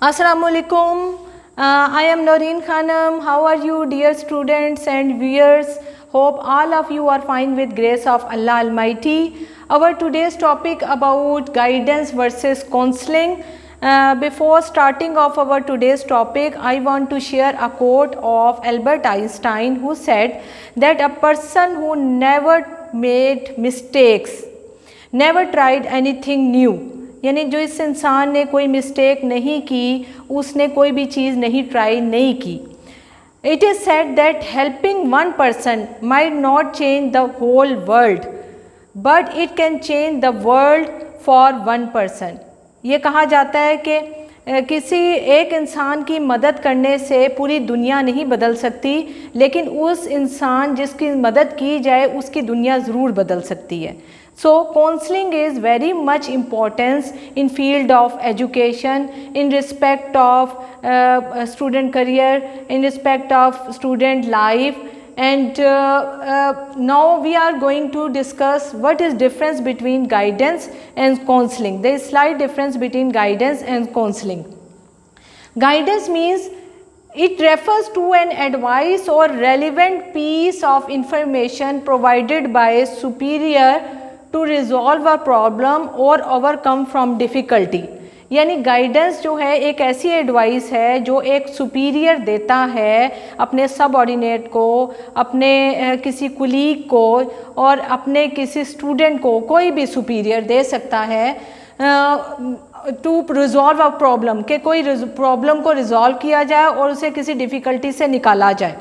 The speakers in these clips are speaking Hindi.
Assalamualaikum. I am Noreen Khanam. How are you, dear students and viewers? Hope all of you are fine with grace of Allah Almighty. Our today's topic about guidance versus counseling. Before starting off our today's topic, I want to share a quote of Albert Einstein, who said that a person who never made mistakes never tried anything new. यानी जो इस इंसान ने कोई मिस्टेक नहीं की, उसने कोई भी चीज़ नहीं ट्राई नहीं की. It is said that helping one person might not change the whole world but it can change the world for one person. ये कहा जाता है कि किसी एक इंसान की मदद करने से पूरी दुनिया नहीं बदल सकती, लेकिन उस इंसान जिसकी मदद की जाए उसकी दुनिया ज़रूर बदल सकती है. So counseling is very much importance in field of education, in respect of student career, in respect of student life, and now we are going to discuss what is difference between guidance and counseling. There is slight difference between guidance and counseling. Guidance means it refers to an advice or relevant piece of information provided by a superior to resolve a problem or overcome from difficulty. यानी गाइडेंस जो है एक ऐसी एडवाइस है जो एक सुपीरियर देता है अपने सबऑर्डिनेट को, अपने किसी कुलीग को और अपने किसी स्टूडेंट को. कोई भी सुपीरियर दे सकता है टू रिजॉल्व अ प्रॉब्लम, कि कोई प्रॉब्लम को रिजॉल्व किया जाए और उसे किसी डिफ़िकल्टी से निकाला जाए.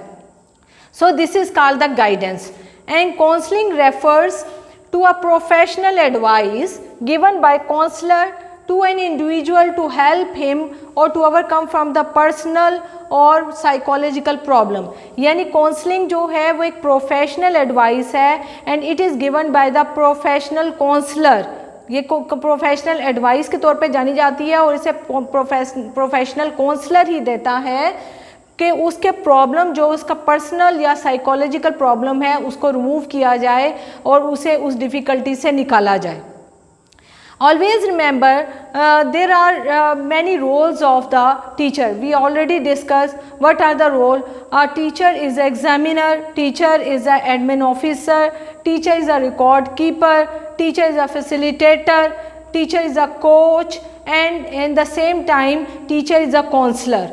So this is called the guidance. And counselling refers to a professional advice given by counselor to an individual to help him or to overcome from the personal or psychological problem. यानी counseling जो है वो एक professional advice है and it is given by the professional counselor. ये प्रोफेशनल एडवाइस के तौर पे जानी जाती है और इसे प्रोफेशनल काउंसलर ही देता है कि उसके प्रॉब्लम जो उसका पर्सनल या साइकोलॉजिकल प्रॉब्लम है उसको रिमूव किया जाए और उसे उस डिफ़िकल्टी से निकाला जाए. Always remember there are many roles of the teacher. We already discussed what are the role. A teacher is an examiner, teacher is an admin officer, teacher is a record keeper, teacher is a facilitator, teacher is a coach, and in the same time teacher is a counselor.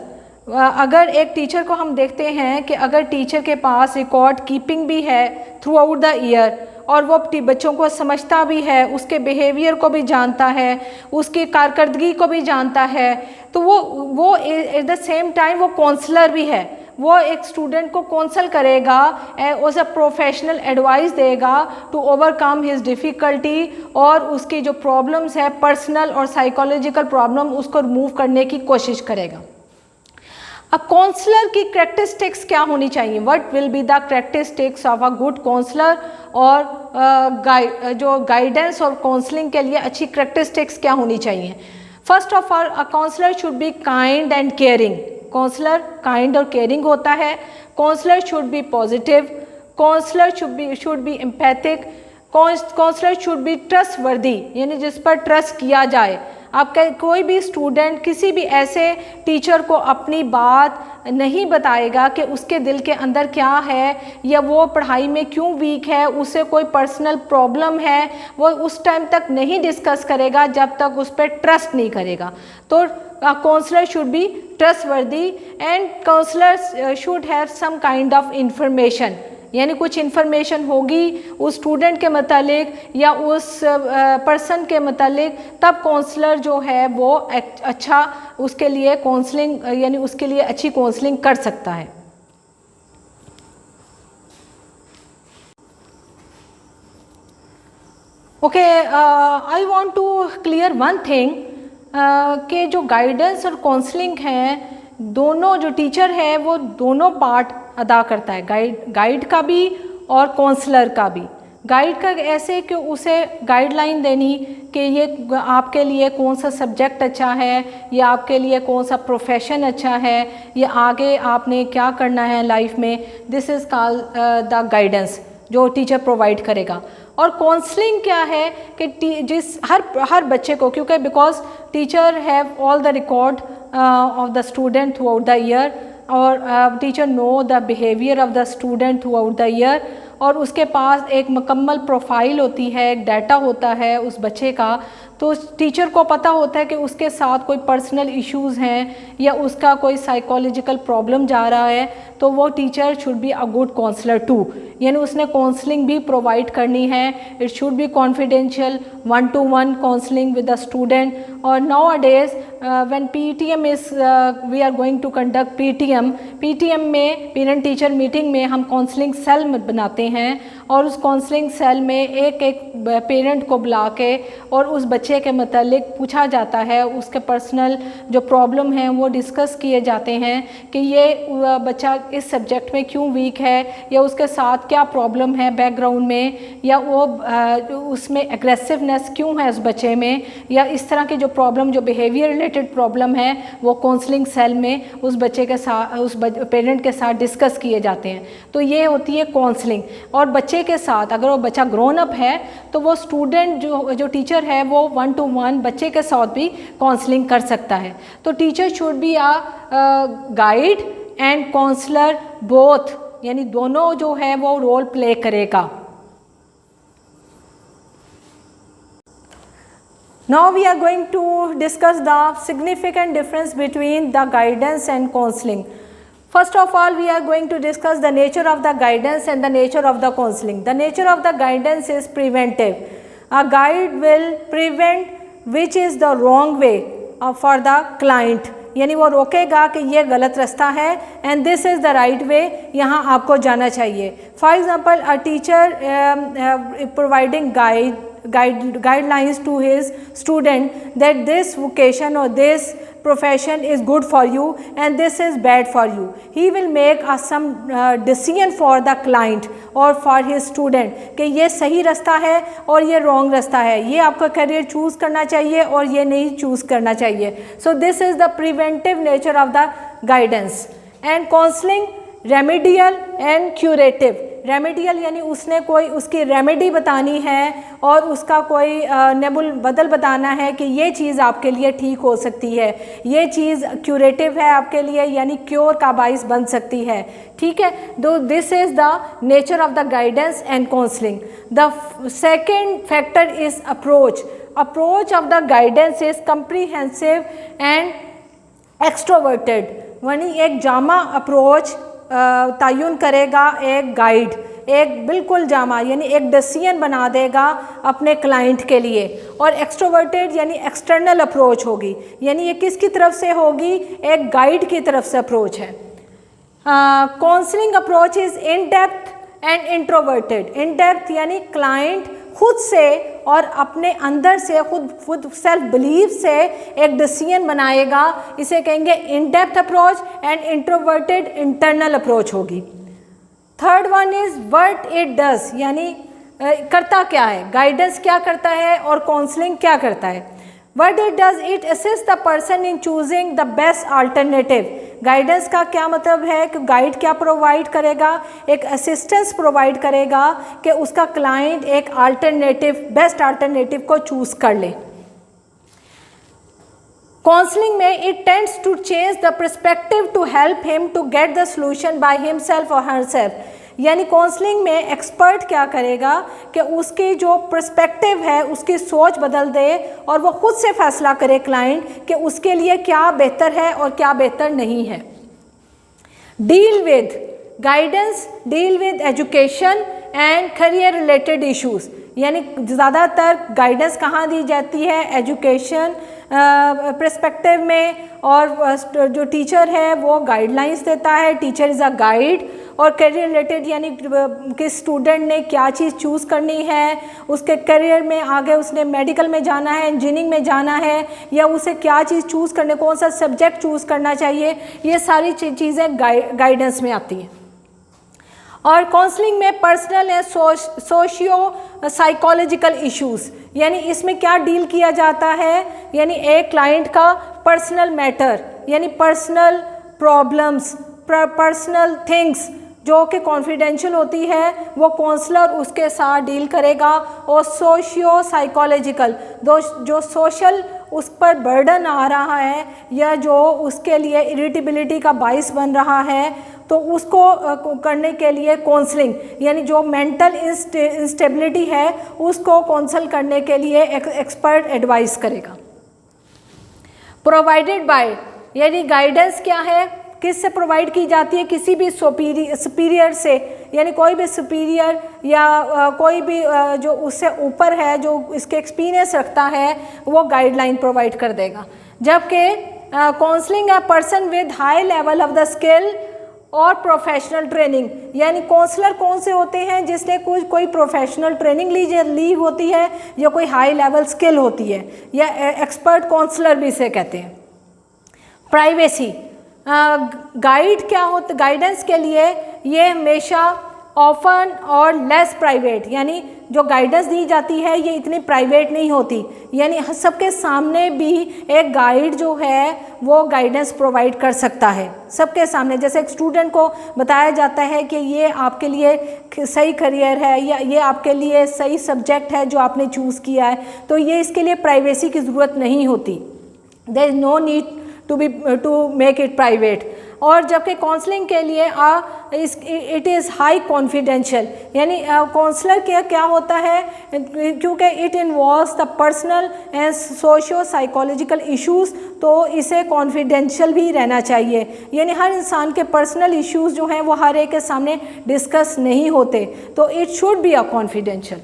अगर एक टीचर को हम देखते हैं कि अगर टीचर के पास रिकॉर्ड कीपिंग भी है थ्रू आउट द ईयर और वो बच्चों को समझता भी है, उसके बिहेवियर को भी जानता है, उसकी कारकर्दगी को भी जानता है, तो वो एट द सेम टाइम वो काउंसलर भी है. वो एक स्टूडेंट को काउंसल करेगा, एज अ प्रोफेशनल एडवाइस देगा टू ओवरकम हिज डिफ़िकल्टी और उसकी जो प्रॉब्लम्स है पर्सनल और साइकोलॉजिकल प्रॉब्लम उसको रिमूव करने की कोशिश करेगा. अब काउंसलर की कैरेक्टरिस्टिक्स क्या होनी चाहिए? What will be the characteristics of a good counsellor? और जो गाइडेंस और काउंसलिंग के लिए अच्छी कैरेक्टरिस्टिक्स क्या होनी चाहिए? First of all, a counsellor should be kind and caring. Counsellor kind और केयरिंग होता है. Counsellor should be positive. Counsellor should be empathic. Counsellor should be trustworthy, यानी जिस पर ट्रस्ट किया जाए. आपका कोई भी स्टूडेंट किसी भी ऐसे टीचर को अपनी बात नहीं बताएगा कि उसके दिल के अंदर क्या है या वो पढ़ाई में क्यों वीक है, उसे कोई पर्सनल प्रॉब्लम है, वो उस टाइम तक नहीं डिस्कस करेगा जब तक उस पर ट्रस्ट नहीं करेगा. तो counsellor should be trustworthy and counsellor should have some kind of information, यानी कुछ इन्फॉर्मेशन होगी उस स्टूडेंट के मतलब या उस पर्सन के मतलब, तब काउंसलर जो है वो अच्छा उसके लिए काउंसलिंग यानी उसके लिए अच्छी काउंसलिंग कर सकता है. Okay, I want to clear one thing कि जो गाइडेंस और काउंसलिंग है दोनों, जो टीचर है वो दोनों पार्ट अदा करता है, गाइड का भी और काउंसलर का भी. गाइड का ऐसे कि उसे गाइडलाइन देनी कि ये आपके लिए कौन सा सब्जेक्ट अच्छा है या आपके लिए कौन सा प्रोफेशन अच्छा है या आगे आपने क्या करना है लाइफ में. This is called the guidance जो टीचर प्रोवाइड करेगा. और काउंसलिंग क्या है कि जिस हर बच्चे को, क्योंकि because teacher have all the record of the student throughout the year, और teacher know the behaviour of the student through out the year, और उसके पास एक मुकम्मल प्रोफाइल होती है, एक डाटा होता है उस बच्चे का। तो टीचर को पता होता है कि उसके साथ कोई पर्सनल इश्यूज़ हैं या उसका कोई साइकोलॉजिकल प्रॉब्लम जा रहा है, तो वो teacher should be a good counsellor too, यानी उसने काउंसलिंग भी प्रोवाइड करनी है। It should be confidential, 1-to-1 counselling with the student. और nowadays when PTM is we are going to conduct PTM में, पेरेंट टीचर मीटिंग में, हम काउंसलिंग सेल बनाते हैं, और उस काउंसलिंग सेल में एक एक पेरेंट को बुला के और उस बच्चे के मतलब पूछा जाता है, उसके पर्सनल जो प्रॉब्लम हैं वो डिस्कस किए जाते हैं कि ये बच्चा इस सब्जेक्ट में क्यों वीक है, या उसके साथ क्या प्रॉब्लम है बैकग्राउंड में, या वो उसमें एग्रेसिवनेस क्यों है उस बच्चे में, या इस तरह की जो प्रॉब्लम, जो बिहेवियर रिलेटेड प्रॉब्लम है, वो काउंसलिंग सेल में उस बच्चे के साथ, उस पेरेंट के साथ डिस्कस किए जाते हैं। तो ये होती है काउंसलिंग। और बच्चे के साथ अगर वो बच्चा ग्रोन अप है तो वो स्टूडेंट जो टीचर है वो 1-to-1 बच्चे के साथ भी काउंसलिंग कर सकता है। तो teacher should be a guide and counsellor both, यानी दोनों जो है वो रोल प्ले करेगा। Now we are going to discuss the significant difference between the guidance and counseling. First of all, we are going to discuss the nature of the guidance and the nature of the counseling. The nature of the guidance is preventive. A guide will prevent which is the wrong way for the client, यानी वो रोकेगा कि ये गलत रास्ता है and this is the right way, यहाँ आपको जाना चाहिए। For example, a teacher providing guidelines to his student that this vocation or this profession is good for you and this is bad for you. He will make some decision for the client or for his student कि ये सही रास्ता है और ये रॉन्ग रास्ता है, ये आपका करियर चूज़ करना चाहिए और ये नहीं चूज़ करना चाहिए। So this is the preventive nature of the guidance. And counseling, remedial and curative. Remedial यानी उसने कोई उसकी रेमेडी बतानी है और उसका कोई नेबुल बदल बताना है कि ये चीज़ आपके लिए ठीक हो सकती है, ये चीज़ क्यूरेटिव है आपके लिए, यानी क्योर का बाइस बन सकती है। ठीक है, दो this is the nature of the guidance and counselling. The second factor is approach. Approach of the guidance is comprehensive and extroverted, यानी एक जामा अप्रोच तयन करेगा एक गाइड, एक बिल्कुल जामा यानी एक डिसीजन बना देगा अपने क्लाइंट के लिए। और एक्सट्रोवर्टेड यानी एक्सटर्नल अप्रोच होगी, यानी ये किसकी तरफ से होगी, एक गाइड की तरफ से अप्रोच है। Counselling approach is in depth and introverted. In depth यानी क्लाइंट खुद से और अपने अंदर से खुद सेल्फ बिलीव से एक डिसीजन बनाएगा, इसे कहेंगे in depth approach, and introverted internal approach होगी। Third one is what it does, यानी करता क्या है, गाइडेंस क्या करता है और काउंसलिंग क्या करता है। What it does, it assist the person in choosing the best alternative. Guidance का क्या मतलब है कि गाइड क्या प्रोवाइड करेगा, एक असिस्टेंस प्रोवाइड करेगा कि उसका क्लाइंट एक अल्टरनेटिव, बेस्ट अल्टरनेटिव को चूज़ कर ले। काउंसलिंग में it tends to change the perspective to help him to get the solution by himself और हरसेल्फ, यानी काउंसलिंग में एक्सपर्ट क्या करेगा कि उसकी जो पर्सपेक्टिव है उसकी सोच बदल दे और वो खुद से फैसला करे क्लाइंट कि उसके लिए क्या बेहतर है और क्या बेहतर नहीं है। Deal with guidance, deal with education and career related issues, यानी ज़्यादातर गाइडेंस कहाँ दी जाती है, एजुकेशन पर्सपेक्टिव में, और जो टीचर है वो गाइडलाइंस देता है, टीचर इज़ अ गाइड। और करियर रिलेटेड यानी कि स्टूडेंट ने क्या चीज़ चूज़ करनी है, उसके करियर में आगे उसने मेडिकल में जाना है, इंजीनियरिंग में जाना है, या उसे क्या चीज़ चूज़ करने, कौन सा सब्जेक्ट चूज़ करना चाहिए, ये सारी चीज़ें गाइडेंस में आती हैं। और काउंसलिंग में पर्सनल है सोशियो साइकोलॉजिकल इश्यूज़, यानी इसमें क्या डील किया जाता है, यानी एक क्लाइंट का पर्सनल मैटर, यानी पर्सनल प्रॉब्लम्स, पर्सनल थिंग्स जो कि कॉन्फिडेंशियल होती है वो काउंसलर उसके साथ डील करेगा। और सोशियो साइकोलॉजिकल जो सोशल उस पर बर्डन आ रहा है या जो उसके लिए इरिटेबिलिटी का बाइस बन रहा है, तो उसको करने के लिए काउंसलिंग, यानी जो मेंटल इंस्टेबिलिटी है उसको काउंसल करने के लिए एक्सपर्ट एडवाइस करेगा। प्रोवाइडेड बाय, यानी गाइडेंस क्या है, किससे प्रोवाइड की जाती है, किसी भी सुपीरियर से, यानी कोई भी सुपीरियर या कोई भी जो उससे ऊपर है, जो इसके एक्सपीरियंस रखता है, वो गाइडलाइन प्रोवाइड कर देगा। जबकि counselling a person with high level of the skill और प्रोफेशनल ट्रेनिंग, यानी काउंसलर कौन से होते हैं, जिसने कोई प्रोफेशनल ट्रेनिंग ली होती है या कोई हाई लेवल स्किल होती है, या एक्सपर्ट काउंसलर भी इसे कहते हैं। प्राइवेसी, गाइड क्या होता, गाइडेंस के लिए ये हमेशा ऑफन और लेस प्राइवेट, यानी जो गाइडेंस दी जाती है ये इतनी प्राइवेट नहीं होती, यानी सबके सामने भी एक गाइड जो है वो गाइडेंस प्रोवाइड कर सकता है सबके सामने। जैसे एक स्टूडेंट को बताया जाता है कि ये आपके लिए सही करियर है या ये आपके लिए सही सब्जेक्ट है जो आपने चूज़ किया है, तो ये इसके लिए प्राइवेसी की ज़रूरत नहीं होती, there is no need to make it private. और जबकि काउंसलिंग के लिए इट इज़ हाई कॉन्फिडेंशियल, यानी काउंसलर क्या होता है, क्योंकि it involves the personal and socio psychological issues, तो इसे कॉन्फिडेंशियल भी रहना चाहिए, यानी हर इंसान के पर्सनल इश्यूज़ जो हैं वो हर एक के सामने डिस्कस नहीं होते, तो it should be a confidential.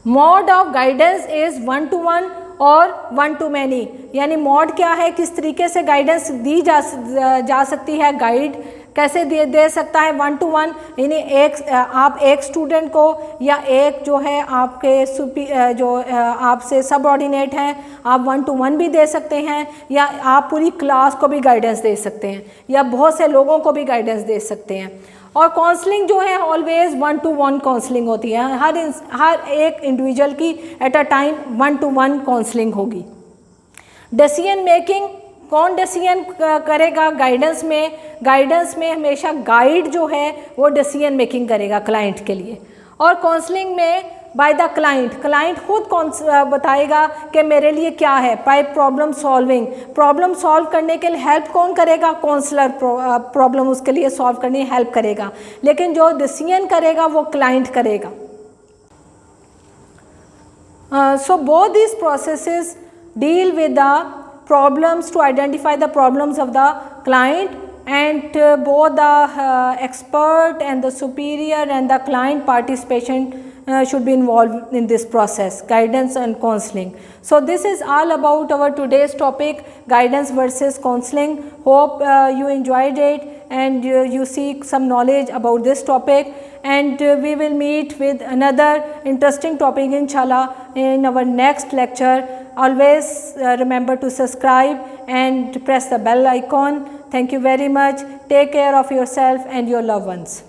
Mode of guidance is 1-to-1 और 1-to-many, यानी मोड क्या है, किस तरीके से गाइडेंस दी जा सकती है, गाइड कैसे दे सकता है 1-to-1, यानी आप एक स्टूडेंट को या एक जो है आपके जो आपसे सबऑर्डिनेट हैं आप 1-to-1 भी दे सकते हैं, या आप पूरी क्लास को भी गाइडेंस दे सकते हैं, या बहुत से लोगों को भी गाइडेंस दे सकते हैं। और काउंसलिंग जो है ऑलवेज 1-to-1 काउंसलिंग होती है, हर एक इंडिविजुअल की at a time 1-to-1 counselling होगी। डिसीजन मेकिंग, कौन डिसीजन करेगा गाइडेंस में हमेशा गाइड जो है वो डिसीजन मेकिंग करेगा क्लाइंट के लिए। और काउंसलिंग में बाय द क्लाइंट खुद कौन बताएगा कि मेरे लिए क्या है, by problem solving, problem solve करने के लिए हेल्प कौन करेगा, काउंसलर प्रॉब्लम उसके लिए सॉल्व करने हेल्प करेगा, लेकिन जो डिसीजन करेगा वो क्लाइंट करेगा। So both these processes deal with the problems, to identify the problems of the client, and both the expert and the superior and the client participation should be involved in this process, guidance and counseling. So this is all about our today's topic, guidance versus counseling. Hope you enjoyed it and you seek some knowledge about this topic, and we will meet with another interesting topic inshallah in our next lecture. Always remember to subscribe and press the bell icon. Thank you very much. Take care of yourself and your loved ones.